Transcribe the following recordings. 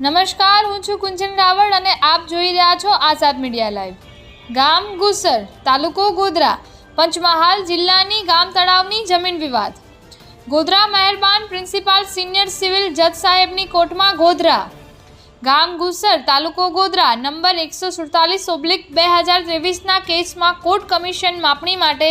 નમસ્કાર, હું છું કુંજન રાવળ અને આપ જોઈ રહ્યા છો આઝાદ મીડિયા લાઈવ। ગામ ગુસર, તાલુકો ગોધરા, પંચમહાલ જિલ્લાની ગામ તળાવની જમીન વિવાદ। ગોધરા મહેરબાન પ્રિન્સિપાલ સિનિયર સિવિલ જજ સાહેબની કોર્ટમાં ગોધરા। ગામ ગુસર, તાલુકો ગોધરા નંબર 147/2023ના કેસમાં કોર્ટ કમિશન માપણી માટે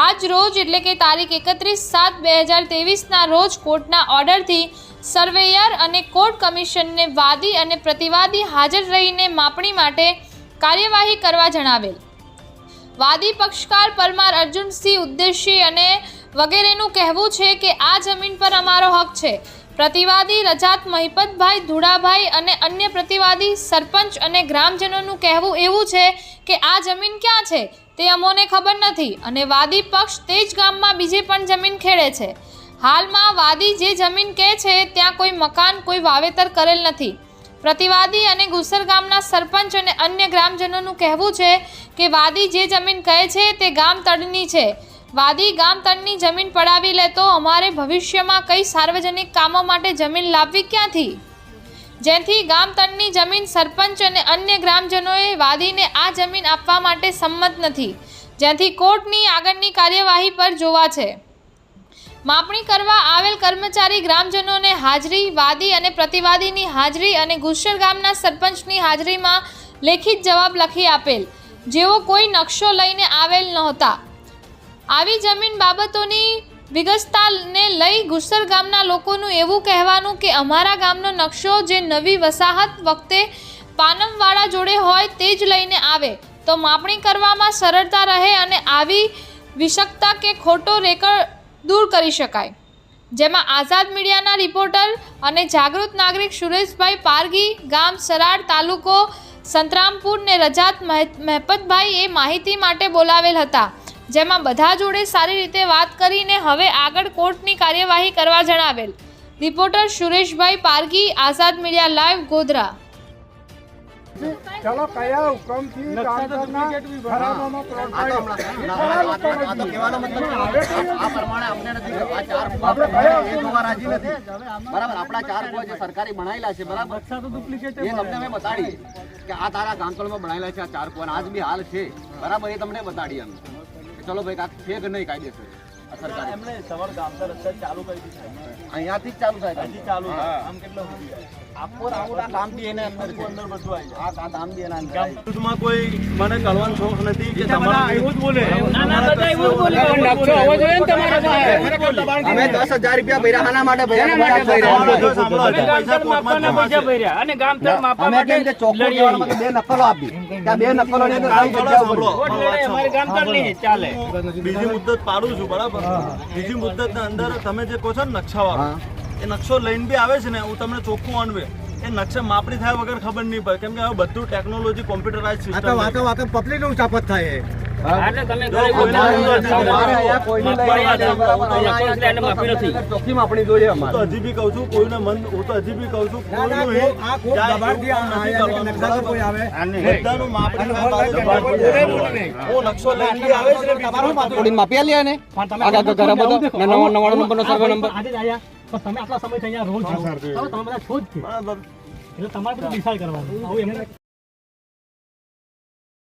આજ રોજ એટલે કે તારીખ 31/7/2023ના રોજ કોર્ટના ઓર્ડરથી સર્વેયર અને કોર્ટ કમિશનને વાદી અને પ્રતિવાદી હાજર રહીને માપણી માટે કાર્યવાહી કરવા જણાવેલ। વાદી પક્ષકાર પરમાર અર્જુનસિંહ ઉદ્દેશી અને વગેરેનું કહેવું છે કે આ જમીન પર અમારો હક છે। પ્રતિવાદી રજાત મહિપતભાઈ ધુડાભાઈ અને અન્ય પ્રતિવાદી સરપંચ અને ગ્રામજનોનું કહેવું એવું છે કે આ જમીન ક્યાં છે તે અમોને ખબર નથી અને વાદી પક્ષ તે જ ગામમાં બીજી પણ જમીન ખેડે છે। હાલમાં વાદી જે જમીન કહે છે ત્યાં કોઈ મકાન, કોઈ વાવેતર કરેલ નથી। પ્રતિવાદી અને ગુસર ગામના સરપંચ અને અન્ય ગ્રામજનોનું કહેવું છે કે વાદી જે જમીન કહે છે તે ગામ તળની છે। વાદી ગામ તળની જમીન પડાવી લે તો અમારે ભવિષ્યમાં કઈ સાર્વજનિક કામો માટે જમીન લાવવી ક્યાંથી, જેથી ગામ તળની જમીન સરપંચ અને અન્ય ગ્રામજનોએ વાદીને આ જમીન આપવા માટે સંમત નથી, જેથી કોર્ટની આગળની કાર્યવાહી પર જોવા છે। માપણી કરવા આવેલ કર્મચારી ગ્રામજનોને હાજરી, વાદી અને પ્રતિવાદીની હાજરી અને ગુસર ગામના સરપંચની હાજરીમાં લેખિત જવાબ લખી આપેલ, જેઓ કોઈ નકશો લઈને આવેલ નહોતા। આવી જમીન બાબતોની વિગતતાને લઈ ગુસર ગામના લોકોનું એવું કહેવાનું કે અમારા ગામનો નકશો જે નવી વસાહત વખતે પાનમવાળા જોડે હોય તે જ લઈને આવે તો માપણી કરવામાં સરળતા રહે અને આવી વિષમતા કે ખોટો રેકર્ડ દૂર કરી શકાય। જેમાં આઝાદ મીડિયાના રિપોર્ટર અને જાગૃત નાગરિક સુરેશભાઈ પારગી, ગામ સરાડ, તાલુકો સંતરામપુર ને રજાત મહેપતભાઈ એ માહિતી માટે બોલાવેલ હતા, જેમાં બધા જોડે સારી રીતે વાત કરીને હવે આગળ કોર્ટની કાર્યવાહી કરવા જણાવેલ। રિપોર્ટર સુરેશભાઈ પારગી, આઝાદ મીડિયા લાઈવ, ગોધરા। चलो कया हुकम थी जानकरना खराबोમાં પ્લોટ આ તો કહેવાનો મતલબ આ પ્રમાણે આપણે નથી આ ચાર આપણે એ જોવા રાજી નથી બરાબર। આપણા ચાર કુવા જે સરકારી બનાવેલા છે બરાબર, એ તમને મેં બતાડી કે આ તારા ગામતળમાં બનાવેલા છે આ ચાર કુવા આજ બી હાલ છે બરાબર, એ તમને બતાડી અમે કે ચલો ભાઈ કાક છે કે નહીં કાયદેસર સરકારી એમણે સવાર ગામતળ રસ્તા ચાલુ કરી દીધા, અહીંયાથી જ ચાલુ થાય, અહીંથી ચાલુ થાય આમ કેટલો આપોર આવડા કામ બી એને અંદર બધું આવી જાય આ કામ બી એના અંદર માં કોઈ મને કળવાનો શોખ નથી કે તમારા એવું જ બોલે ના બધા એવું જ બોલે નકશો હોવો જોઈએ ને તમારા પાસે। અમે 10,000 રૂપિયા ભર્યા આના માટે ભર્યા અને ગામ તળ માપવા અમે કેમ કે ચોખ્ખું કહેવામાં બે નકલો આપી ત્યાં બે નકલો ને અમારી ગામ તળની ચાલે। બીજી મુદ્દત પાડું છું બરાબર, બીજી મુદ્દતના અંદર તમે જે કહો છો ને નકશાવાળો એ નકશો લઈને બી આવે છે ને, હું તમને ચોખ્ખું અનવે એ નકશા માપણી થયા વગર ખબર નહીં પડે, કેમ કે હવે બધું ટેકનોલોજી કોમ્પ્યુટરાઇઝ સિસ્ટમ વાતો પબ્લિક નું સાપત થાય એટલે તમે ચોખ્ખી માપણી જોઈએ અમારે। તો હજી બી કહું છું કોઈને મન, હું તો હજી બી કહું છું કોઈનું બધાનું માપણી નકશો લઈને બી આવે છે થોડી માપી આલ્યા ને આગળ ઘરે બધો 99 નંબરનો સર્વે નંબર તમે આટલા સમય અહીંયા રોલ છો તમે બધા છો જ, એટલે તમારે બધું ડિસાઈડ કરવાનું।